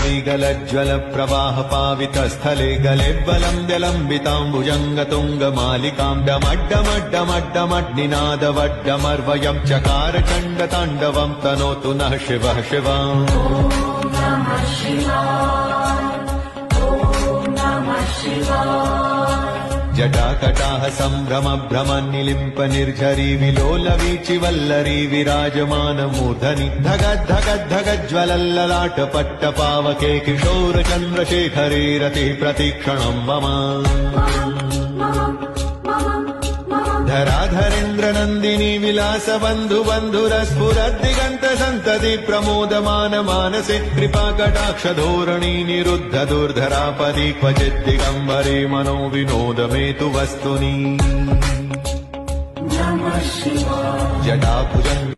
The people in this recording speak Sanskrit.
विगलज्ज्वलप्रवाहपावितस्थले गलेब्बलं व्यलम्बिताम्बुजङ्गतुङ्गमालिकां डमड्डमड्डमड्डमड्निनादवड्डमर्वयं चकार चण्डताण्डवं तनोतु नः शिवः शिवम् जटाकटाह सम्भ्रम भ्रमन्निलिम्प निर्झरी विलोलवीचि वल्लरी विराजमान मूर्धनि धगद्धगद्धगज्ज्वलल्ललाट पट्टपावके किशोर चन्द्रशेखरे रतिः प्रतीक्षणं मम धराधरेन्द्र नन्दिनी विलास बन्धु बन्धुरस्फुरद्दिगन्त सन्तति प्रमोदमान मानसे कृपाकटाक्ष धोरणी निरुद्ध दुर्धरापदि क्वचित् दिगम्बरे मनो विनोद मे तु वस्तुनि जटाभुजङ्ग